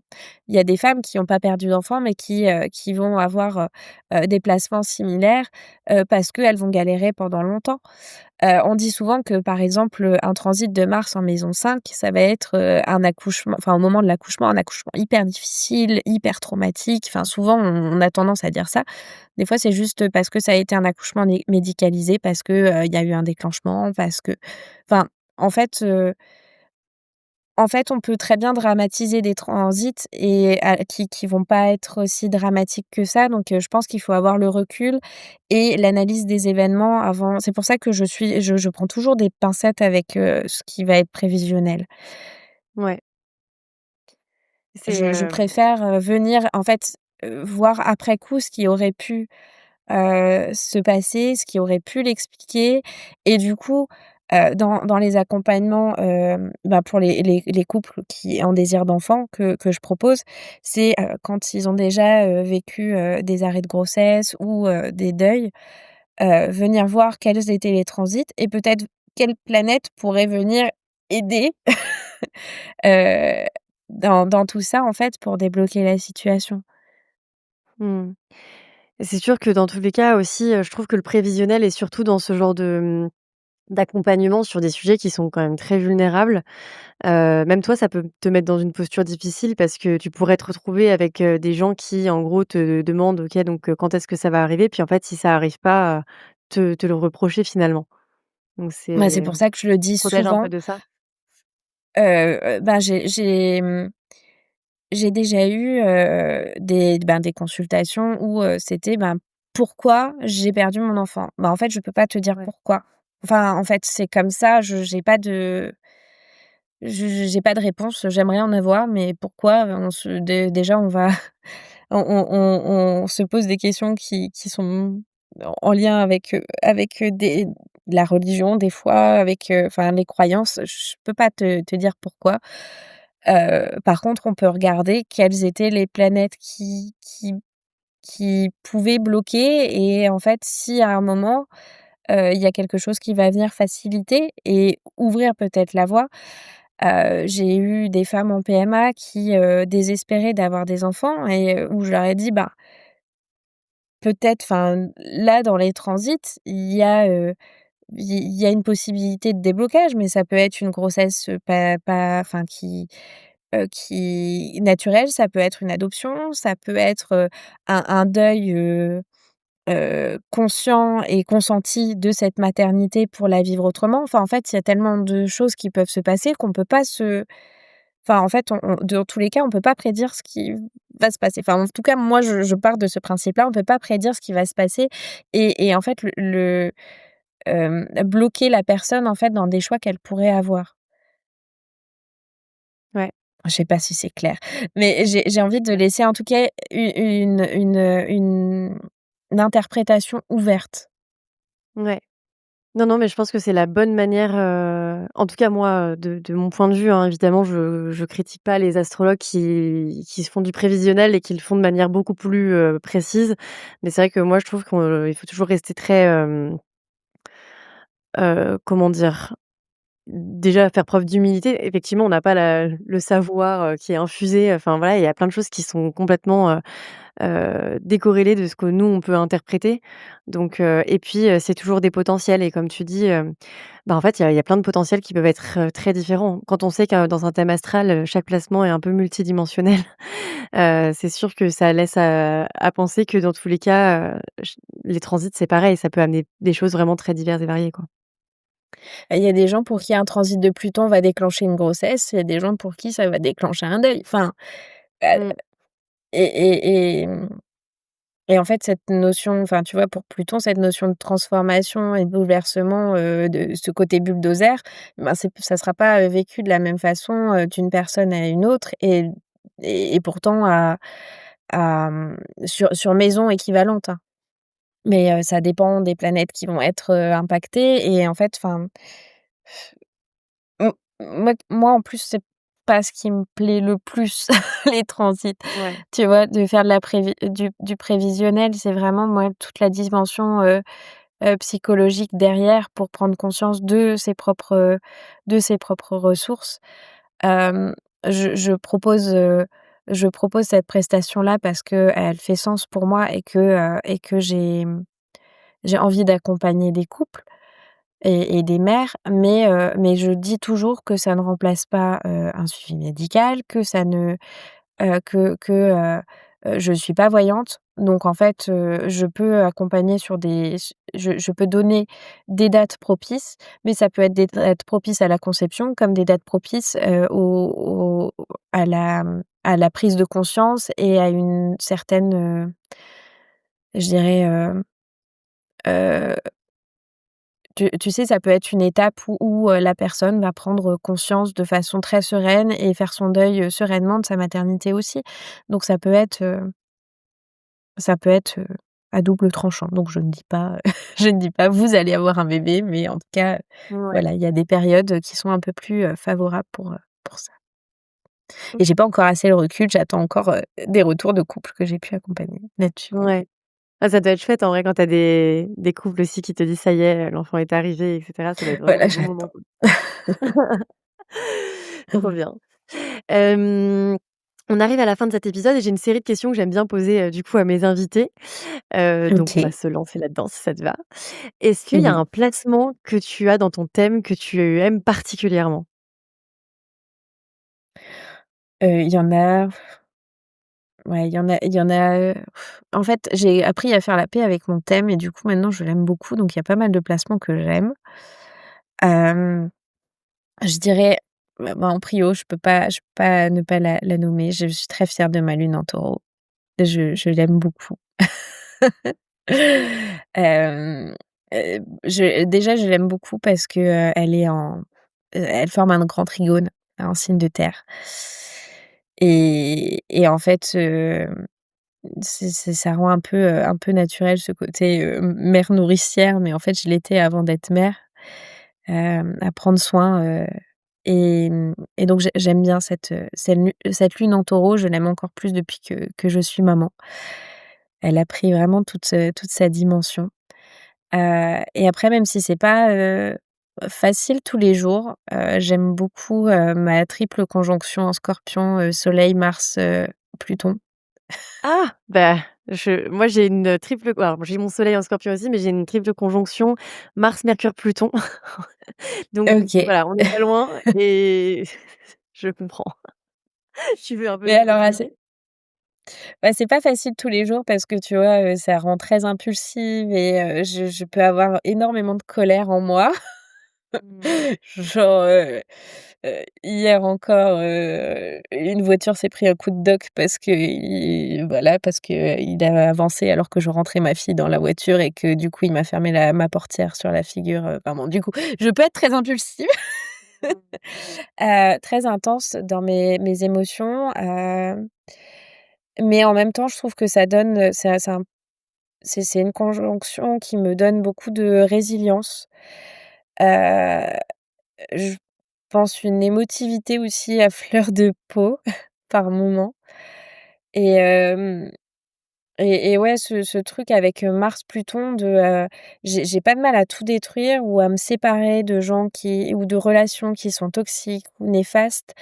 Il y a des femmes qui ont pas perdu d'enfant, mais qui vont avoir, des placements similaires, parce qu'elles vont galérer pendant longtemps. On dit souvent que, par exemple, un transit de Mars en maison 5, ça va être, un accouchement enfin, au moment de l'accouchement, un accouchement hyper difficile, hyper traumatique. Enfin, souvent, on a tendance à dire ça. Des fois, c'est juste parce que ça a été un accouchement médicalisé, parce que, il y a eu un déclenchement, parce que enfin, en fait, heu en fait, on peut très bien dramatiser des transits et qui vont pas être aussi dramatiques que ça, donc je pense qu'il faut avoir le recul et l'analyse des événements avant. C'est pour ça que je prends toujours des pincettes avec, ce qui va être prévisionnel. Ouais, c'est, Je préfère, venir en fait, voir après coup ce qui aurait pu se passer, ce qui aurait pu l'expliquer et du coup, dans les accompagnements, bah, pour les couples qui en désir d'enfant que je propose, c'est, quand ils ont déjà, vécu, des arrêts de grossesse ou, des deuils, venir voir quels étaient les transits et peut-être quelle planète pourrait venir aider, heu, dans tout ça, en fait, pour débloquer la situation. mmh. C'est sûr que dans tous les cas aussi, je trouve que le prévisionnel est surtout dans ce genre d'accompagnement sur des sujets qui sont quand même très vulnérables. Même toi, ça peut te mettre dans une posture difficile parce que tu pourrais te retrouver avec, des gens qui, en gros, te demandent: «OK, donc quand est-ce que ça va arriver?» Puis en fait, si ça arrive pas, te le reprocher finalement. Donc Bah, c'est c'est pour ça que je le dis protège un peu souvent. de ça? Bah, j'ai déjà eu, des consultations où, c'était, ben: «Pourquoi j'ai perdu mon enfant?» Bah, en fait, je peux pas te dire Ouais. pourquoi. Enfin, en fait, c'est comme ça, je j'ai pas de réponse, j'aimerais en avoir, mais pourquoi, on se déjà, on va on se pose des questions qui sont en lien avec, des la religion des fois, avec, enfin les croyances. Je peux pas te dire pourquoi. Par contre, on peut regarder quelles étaient les planètes qui pouvaient bloquer et en fait, si à un moment, il y a quelque chose qui va venir faciliter et ouvrir peut-être la voie. J'ai eu des femmes en PMA qui, désespéraient d'avoir des enfants et où je leur ai dit: «Bah, peut-être enfin, là, dans les transits, il y a une possibilité de déblocage, mais ça peut être une grossesse, pas enfin qui naturelle, ça peut être une adoption, ça peut être, un deuil, conscient et consenti de cette maternité pour la vivre autrement. Enfin, en fait, il y a tellement de choses qui peuvent se passer qu'on peut pas se enfin, en fait, on dans tous les cas, on peut pas prédire ce qui va se passer. Enfin, en tout cas, moi, je pars de ce principe-là, on peut pas prédire ce qui va se passer et en fait, bloquer la personne, en fait, dans des choix qu'elle pourrait avoir. Ouais. Je sais pas si c'est clair, mais j'ai envie de laisser, en tout cas, une interprétation ouverte. Ouais. Non, non, mais je pense que c'est la bonne manière, en tout cas moi, de mon point de vue, hein, évidemment, je critique pas les astrologues qui se font du prévisionnel et qui le font de manière beaucoup plus, précise. Mais c'est vrai que moi, je trouve qu'il faut toujours rester très, comment dire? Déjà faire preuve d'humilité. Effectivement, on n'a pas le savoir, qui est infusé, enfin voilà, il y a plein de choses qui sont complètement, décorrélées de ce que nous, on peut interpréter. Donc et puis, c'est toujours des potentiels et comme tu dis, bah, en fait, il y a plein de potentiels qui peuvent être, très différents. Quand on sait que dans un thème astral, chaque placement est un peu multidimensionnel, c'est sûr que ça laisse à penser que dans tous les cas, ch les transits, c'est pareil, ça peut amener des choses vraiment très diverses et variées, quoi. Il y a des gens pour qui un transit de Pluton va déclencher une grossesse, il y a des gens pour qui ça va déclencher un deuil. Enfin, heu Mmh. et en fait, cette notion enfin, tu vois, pour Pluton, cette notion de transformation et de bouleversement, de ce côté bulldozer, ben, ça sera pas, vécu de la même façon, d'une personne à une autre et pourtant sur maison équivalente, hein. Mais, ça dépend des planètes qui vont être, impactées et en fait, enfin, m moi, en plus, c'est pas ce qui me plaît le plus, les transits. Ouais. Tu vois? De faire de la du prévisionnel, c'est vraiment, moi, toute la dimension, psychologique derrière pour prendre conscience de ses propres ressources. Hem je propose cette prestation-là parce qu'elle fait sens pour moi et que j'ai envie d'accompagner des couples et des mères, mais je dis toujours que ça ne remplace pas, un suivi médical, que ça ne je suis pas voyante, donc en fait, je peux accompagner sur des je peux donner des dates propices, mais ça peut être des dates propices à la conception comme des dates propices, à la prise de conscience et à une certaine, je dirais, heu, tu sais, ça peut être une étape où la personne va prendre conscience de façon très sereine et faire son deuil, sereinement de sa maternité aussi. Donc ça peut être, à double tranchant, donc je ne dis pas, je ne dis pas: «Vous allez avoir un bébé», mais en tout cas, Ouais. voilà, il y a des périodes, qui sont un peu plus, favorables pour ça et j'ai pas encore assez le recul, j'attends encore, des retours de couples que j'ai pu accompagner là-dessus. Ouais. Ah, ça doit être chouette en vrai quand tu as des couples aussi qui te disent: «Ça y est, l'enfant est arrivé» et cetera, ça doit être vraiment Voilà, un bon moment, j'attends. quoi. Trop bien. Hem, on arrive à la fin de cet épisode et j'ai une série de questions que j'aime bien poser, du coup à mes invités, donc on va OK, se lancer là-dedans si ça te va. Est-ce qu'il y a oui. un placement que tu as dans ton thème que tu aimes particulièrement? Il y en a ouais, il y en a, en fait, j'ai appris à faire la paix avec mon thème et du coup, maintenant, je l'aime beaucoup, donc il y a pas mal de placements que j'aime. Hem Je dirais, en prio, je peux pas ne pas la nommer. Je suis très fière de ma lune en Taureau. Je l'aime beaucoup. Hem, je l'aime beaucoup parce que, elle forme un grand trigone, en signe de terre et en fait, c'est ça rend un peu naturel ce côté, mère nourricière, mais en fait, je l'étais avant d'être mère. À prendre soin, et donc j'aime bien cette lune en Taureau, je l'aime encore plus depuis que je suis maman. Elle a pris vraiment toute sa dimension. Et après même si c'est pas, facile tous les jours, j'aime beaucoup, ma triple conjonction en Scorpion, Soleil, Mars, Pluton. Ah! Bah, moi j'ai une, triple alors j'ai mon soleil en Scorpion aussi, mais j'ai une triple conjonction Mars, Mercure, Pluton. Donc OK. voilà, on n'est pas loin et je comprends. Tu veux un peu Mais nous alors expliquer? c'est pas facile tous les jours parce que tu vois, ça rend très impulsive et je peux avoir énormément de colère en moi. Mmh. Genre, hier encore, une voiture s'est pris un coup de dock parce parce que il a avancé alors que je rentrais ma fille dans la voiture et que du coup il m'a fermé la ma portière sur la figure, enfin bon du coup, je peux être très impulsive, Mmh. très intense dans mes émotions, mais en même temps je trouve que ça donne, c'est une conjonction qui me donne beaucoup de résilience. Heu, je pense une émotivité aussi à fleur de peau par moment et hem et ouais, ce truc avec, Mars-Pluton j'ai pas de mal à tout détruire ou à me séparer de gens qui ou de relations qui sont toxiques ou néfastes.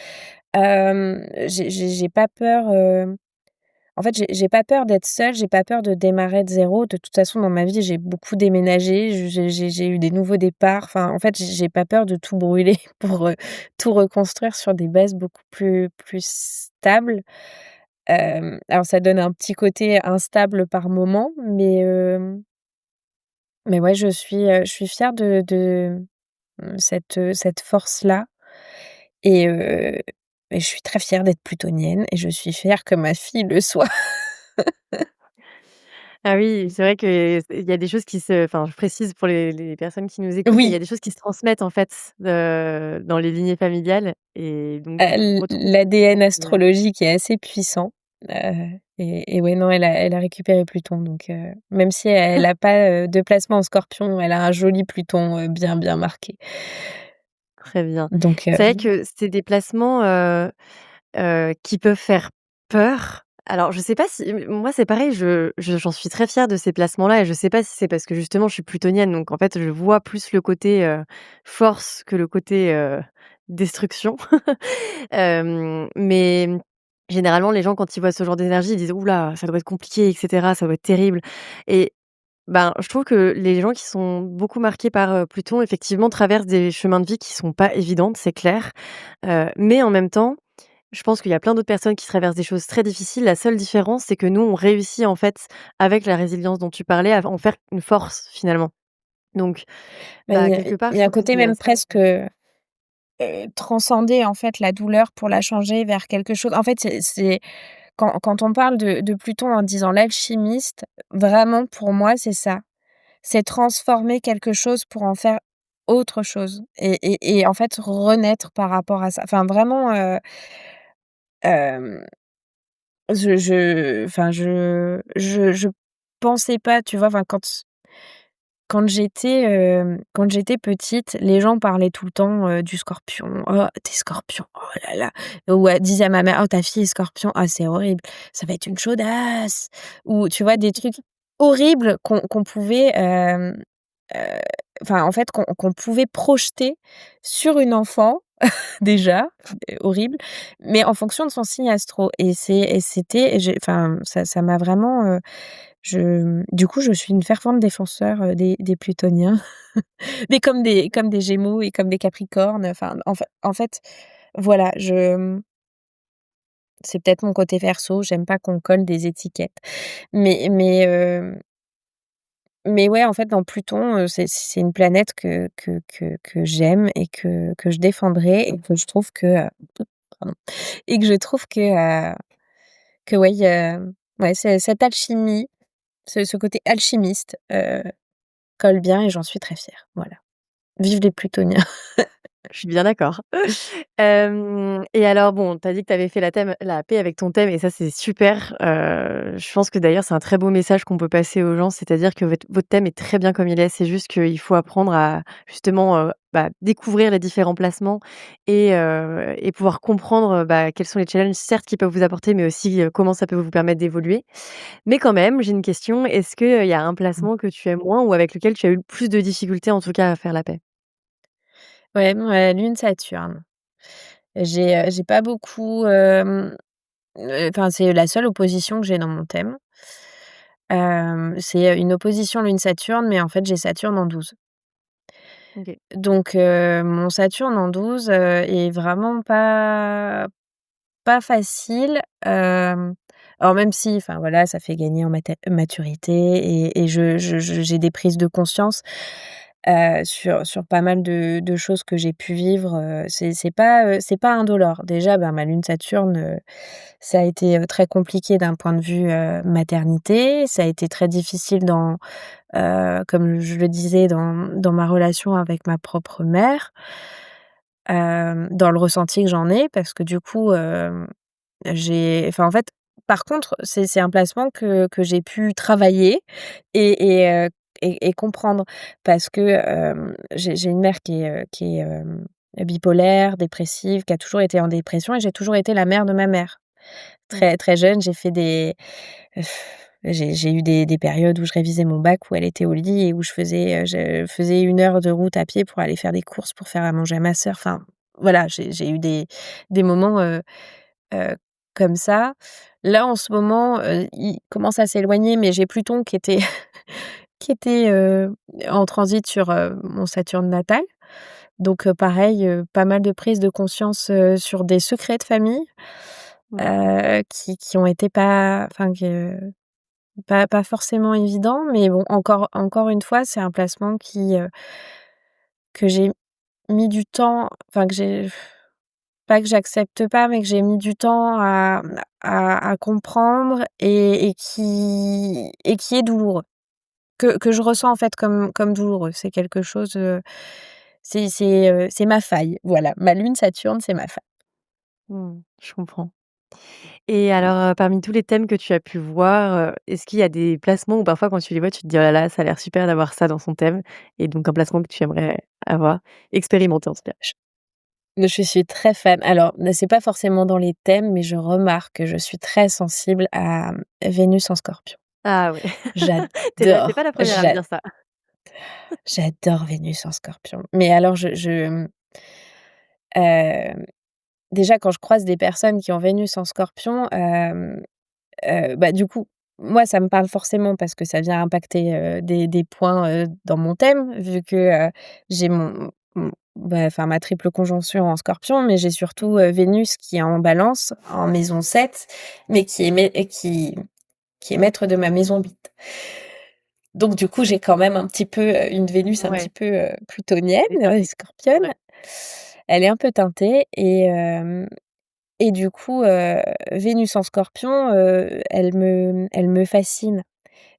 J'ai pas peur, en fait, j'ai pas peur d'être seule, j'ai pas peur de démarrer de zéro. De toute façon, dans ma vie, j'ai beaucoup déménagé, j'ai eu des nouveaux départs. Enfin, en fait, j'ai pas peur de tout brûler pour, tout reconstruire sur des bases beaucoup plus stables. Alors ça donne un petit côté instable par moment, mais ouais, je suis fière de cette force-là et heu et je suis très fière d'être plutonienne et je suis fière que ma fille le soit. Ah oui, c'est vrai que il y a des choses qui se enfin, je précise pour les personnes qui nous écoutent, mais il y Oui. a des choses qui se transmettent en fait, dans les lignées familiales et donc retrouver L'ADN c'est astrologique est assez puissant, et ouais, non, elle a récupéré Pluton, donc même si elle a pas, de placement en Scorpion, elle a un joli Pluton, bien marqué. très bien. Donc C'est vrai que c'est des placements, qui peuvent faire peur. Alors je sais pas si moi c'est pareil, j'en suis très fière de ces placements-là et je sais pas si c'est parce que justement je suis plutonienne, donc en fait je vois plus le côté, force que le côté, destruction. Mais généralement, les gens, quand ils voient ce genre d'énergie, ils disent: «Ouh là, ça doit être compliqué et cetera, ça doit être terrible» et ben, je trouve que les gens qui sont beaucoup marqués par, Pluton, effectivement, traversent des chemins de vie qui sont pas évidentes, c'est clair. Mais en même temps, je pense qu'il y a plein d'autres personnes qui traversent des choses très difficiles. La seule différence, c'est que nous, on réussit, en fait, avec la résilience dont tu parlais, à en faire une force, finalement. Donc, Bah, bah, quelque part, il je y a un trouve que côté c'est même assez presque, transcender en fait la douleur pour la changer vers quelque chose en fait, c'est quand on parle de Pluton en disant l'alchimiste, vraiment pour moi c'est ça. C'est transformer quelque chose pour en faire autre chose et en fait renaître par rapport à ça. Enfin vraiment, hem, enfin je pensais pas, tu vois? Enfin quand j'étais petite, les gens parlaient tout le temps, du scorpion: «Oh, tu scorpion, oh là là», ou disaient à ma mère: «Oh, ta fille est scorpion, ah c'est horrible, ça va être une chaudasse», ou tu vois? Des trucs horribles qu'on pouvait, heu, enfin en fait qu'on pouvait projeter sur une enfant déjà, horrible, mais en fonction de son signe astro et c'était j'ai enfin ça m'a vraiment, du coup, je suis une fervente défenseur, des plutoniens, mais comme des gémeaux et comme des capricornes, enfin, en fait, voilà, c'est peut-être mon côté Verseau, j'aime pas qu'on colle des étiquettes. Mais mais, heu, mais ouais, en fait, dans Pluton, c'est une planète que j'aime et que je défendrai et que je trouve pardon, et que je trouve que ouais, il y a ouais, cette alchimie, ce côté alchimiste, colle bien et j'en suis très fière, voilà. Vive les plutoniens. Je suis bien d'accord. Et alors bon, tu as dit que tu avais fait la paix avec ton thème et ça, c'est super. Je pense que d'ailleurs, c'est un très beau message qu'on peut passer aux gens, c'est-à-dire que votre thème est très bien comme il est. C'est juste qu'il faut apprendre à justement, bah, découvrir les différents placements et pouvoir comprendre, bah, quels sont les challenges, certes, qu'ils peuvent vous apporter, mais aussi, comment ça peut vous permettre d'évoluer. Mais quand même, j'ai une question, est-ce qu'il y a un placement que tu aimes moins ou avec lequel tu as eu le plus de difficultés, en tout cas, à faire la paix? Ouais, Lune Saturne. J'ai pas beaucoup, enfin, c'est la seule opposition que j'ai dans mon thème. C'est, une opposition Lune Saturne, mais en fait, j'ai Saturne en 12. OK. Donc, mon Saturne en 12, est vraiment pas facile, alors même si, enfin voilà, ça fait gagner en maturité et j'ai des prises de conscience, sur pas mal de choses que j'ai pu vivre, c'est pas indolore. Déjà, ben, ma lune Saturne, ça a été, très compliqué d'un point de vue, maternité. Ça a été très difficile comme je le disais, dans ma relation avec ma propre mère, dans le ressenti que j'en ai parce que du coup, j'ai enfin, en fait, par contre, c'est un placement que j'ai pu travailler et comprendre parce que, j'ai une mère qui est bipolaire, dépressive, qui a toujours été en dépression et j'ai toujours été la mère de ma mère. Mmh. Très, très jeune, j'ai fait des j'ai eu des périodes où je révisais mon bac, où elle était au lit et où je faisais 1 heure de route à pied pour aller faire des courses, pour faire à manger à ma sœur. Enfin, voilà, j'ai eu des moments, heu, comme ça. Là, en ce moment, il commence à s'éloigner, mais j'ai Pluton qui était, en transit sur, mon Saturne natal. Donc, pareil, pas mal de prise de conscience, sur des secrets de famille, Mmh. qui ont été pas enfin pas forcément évidents, mais bon, encore une fois, c'est un placement que j'ai mis du temps, enfin que j'ai pas que j'accepte pas, mais que j'ai mis du temps à comprendre et qui est douloureux, que je ressens en fait comme douloureux. C'est quelque chose, c'est ma faille, voilà. Ma lune Saturne, c'est ma faille. Mmh. Je comprends. Et alors, parmi tous les thèmes que tu as pu voir, est-ce qu'il y a des placements où parfois quand tu les vois, tu te dis: «Oh là là, ça a l'air super d'avoir ça dans son thème» et donc un placement que tu aimerais avoir, expérimenter en tout cas? Je suis très fan. Alors, c'est pas forcément dans les thèmes, mais je remarque que je suis très sensible à, Vénus en Scorpion. Ah ouais. Tu pas J'adore, la première à me dire ça. j'adore Vénus en Scorpion. Mais alors Hem, Déjà quand je croise des personnes qui ont Vénus en Scorpion, bah, du coup, moi ça me parle forcément parce que ça vient impacter, des points, dans mon thème vu que, j'ai enfin ma triple conjonction en Scorpion, mais j'ai surtout, Vénus qui est en Balance, en maison 7, mais qui est maître de ma maison 8. Donc du coup, j'ai quand même un petit peu, une Vénus un petit Ouais, peu, plutonienne, et c'est scorpionne. vrai. Elle est un peu teintée et du coup, Vénus en Scorpion, elle me fascine.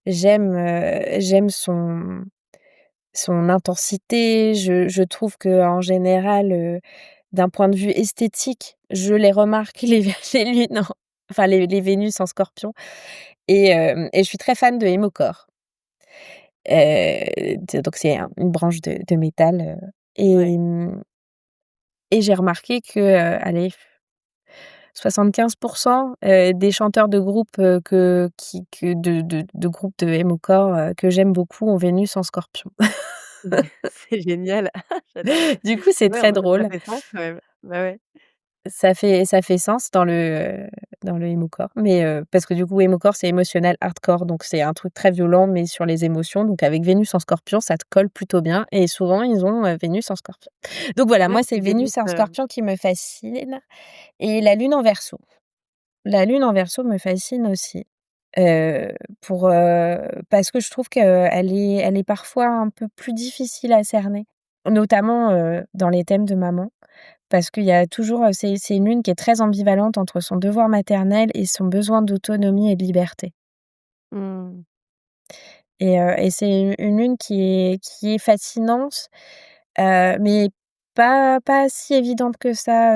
J'aime son intensité. Je trouve qu'en général, d'un point de vue esthétique, je les remarque les lunes en enfin les Vénus en Scorpion et je suis très fan de Hémocore. Donc c'est une branche de métal, Ouais. et j'ai remarqué que, allez, 75 des chanteurs de groupes, que de groupes de Hémocore, que j'aime beaucoup ont Vénus en Scorpion. C'est génial. J'adore. Du coup, c'est Ouais, très ça drôle. fait sens quand même. Bah, ouais. Ça fait sens dans le emo-core, mais parce que du coup emo-core c'est émotionnel hardcore, donc c'est un truc très violent mais sur les émotions, donc avec Vénus en Scorpion, ça te colle plutôt bien et souvent ils ont, Vénus en Scorpion. Donc voilà, Ouais, moi parce c'est que Vénus, Vénus en Scorpion qui me fascine et la Lune en Verseau. La Lune en Verseau me fascine aussi, heu, parce que je trouve qu'elle est parfois un peu plus difficile à cerner, notamment, dans les thèmes de maman. Parce qu'il y a toujours, c'est une lune qui est très ambivalente entre son devoir maternel et son besoin d'autonomie et de liberté mmh. et c'est une lune qui est fascinante, mais pas si évidente que ça,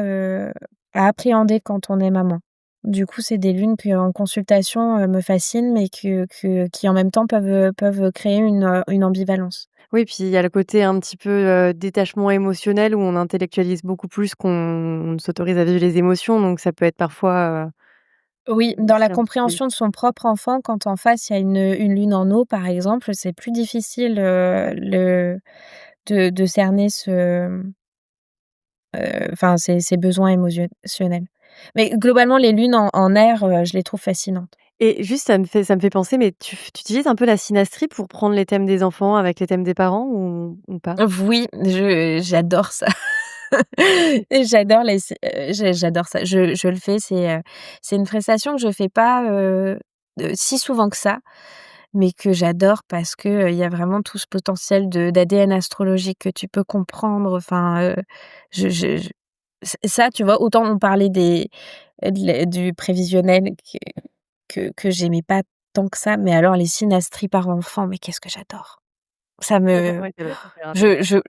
à appréhender quand on est maman. Du coup, c'est des lunes qui en consultation, me fascinent, mais qui en même temps peuvent créer une ambivalence. Oui, puis il y a le côté un petit peu, détachement émotionnel où on intellectualise beaucoup plus qu'on ne s'autorise à vivre les émotions, donc ça peut être parfois, Oui, dans la aussi un petit peu compréhension de son propre enfant, quand en face il y a une lune en eau, par exemple, c'est plus difficile, le de cerner enfin ses besoins émotionnels. Mais globalement, les lunes en air, je les trouve fascinantes. et juste ça me fait penser, mais tu utilises un peu la synastrie pour prendre les thèmes des enfants avec les thèmes des parents ou pas? Oui, j'adore ça. J'adore j'adore ça. Je le fais, c'est une prestation que je fais pas, si souvent que ça, mais que j'adore parce que, il y a vraiment tout ce potentiel d'ADN astrologique que tu peux comprendre. Enfin, je ça, tu vois, autant on parlait du prévisionnel que j'aimais pas tant que ça, mais alors les synastries par enfant, mais qu'est-ce que j'adore! Ça me Ouais, ça doit être hyper intéressant.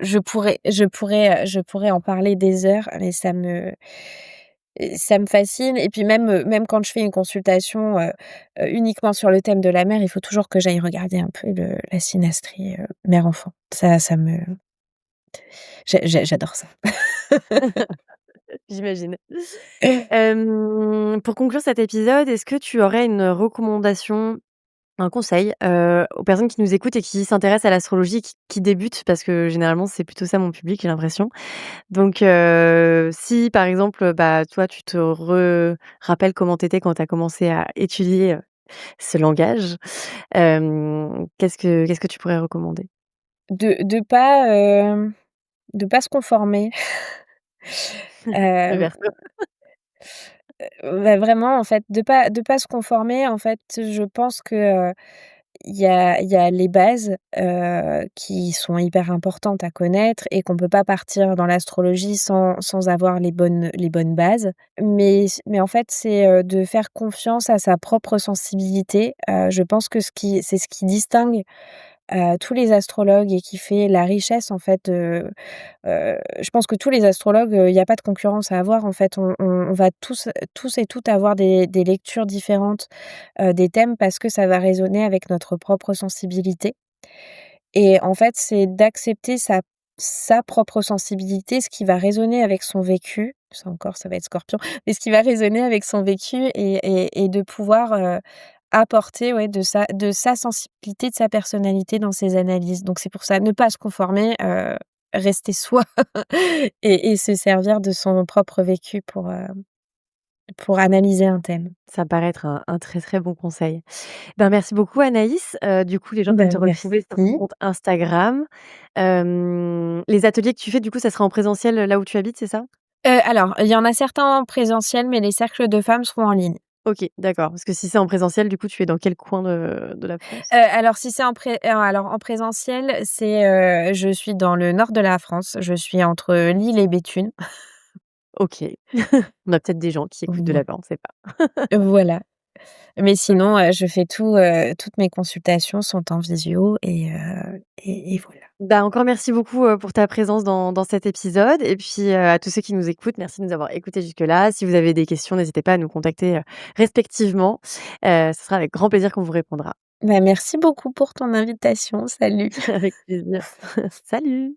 je pourrais en parler des heures, mais ça me fascine et puis même quand je fais une consultation, uniquement sur le thème de la mère, il faut toujours que j'aille regarder un peu la synastrie, mère-enfant. Ça me j'adore ça. J'imagine. Pour conclure cet épisode, est-ce que tu aurais une recommandation, un conseil, aux personnes qui nous écoutent et qui s'intéressent à l'astrologie, qui débutent? Parce que généralement, c'est plutôt ça mon public, j'ai l'impression. Donc si par exemple, bah, toi, tu te rappelles comment tu étais quand tu as commencé à étudier, ce langage, qu'est-ce que tu pourrais recommander? De pas se conformer. Le Hem, Verseau. Bah, vraiment en fait, de pas se conformer en fait, je pense que, il y a les bases, qui sont hyper importantes à connaître et qu'on peut pas partir dans l'astrologie sans avoir les bonnes bases. Mais en fait, c'est, de faire confiance à sa propre sensibilité. Je pense que ce qui distingue, tous les astrologues et qui fait la richesse en fait, je pense que tous les astrologues, il y a pas de concurrence à avoir en fait. On va tous et toutes avoir des lectures différentes, des thèmes parce que ça va résonner avec notre propre sensibilité et en fait, c'est d'accepter sa propre sensibilité, ce qui va résonner avec son vécu. Ça encore, ça va être Scorpion, mais ce qui va résonner avec son vécu et de pouvoir, apporter, ouais, de sa sensibilité, de sa personnalité dans ses analyses. Donc c'est pour ça, ne pas se conformer, rester soi et se servir de son propre vécu pour analyser un thème. Ça me paraît être un très, très bon conseil. Ben, merci beaucoup Anaïs. Du coup, les gens peuvent Bah, te retrouver sur ton merci. compte Instagram. Les ateliers que tu fais, du coup, ça sera en présentiel, là où tu habites, c'est ça? Alors, il y en a certains en présentiel, mais les cercles de femmes seront en ligne. OK, d'accord. Parce que si c'est en présentiel, du coup, tu es dans quel coin de la France? Alors si c'est alors en présentiel, je suis dans le nord de la France, je suis entre Lille et Béthune. OK. On a peut-être des gens qui écoutent de Voi là-bas, on sait pas. voilà. Mais OK. sinon, je fais toutes mes consultations sont en visio et voilà. Bah, encore merci beaucoup, pour ta présence dans cet épisode et puis, à tous ceux qui nous écoutent, merci de nous avoir écoutés jusque-là. Si vous avez des questions, n'hésitez pas à nous contacter, respectivement. Ce sera avec grand plaisir qu'on vous répondra. Bah, merci beaucoup pour ton invitation. Salut. Avec plaisir. Salut!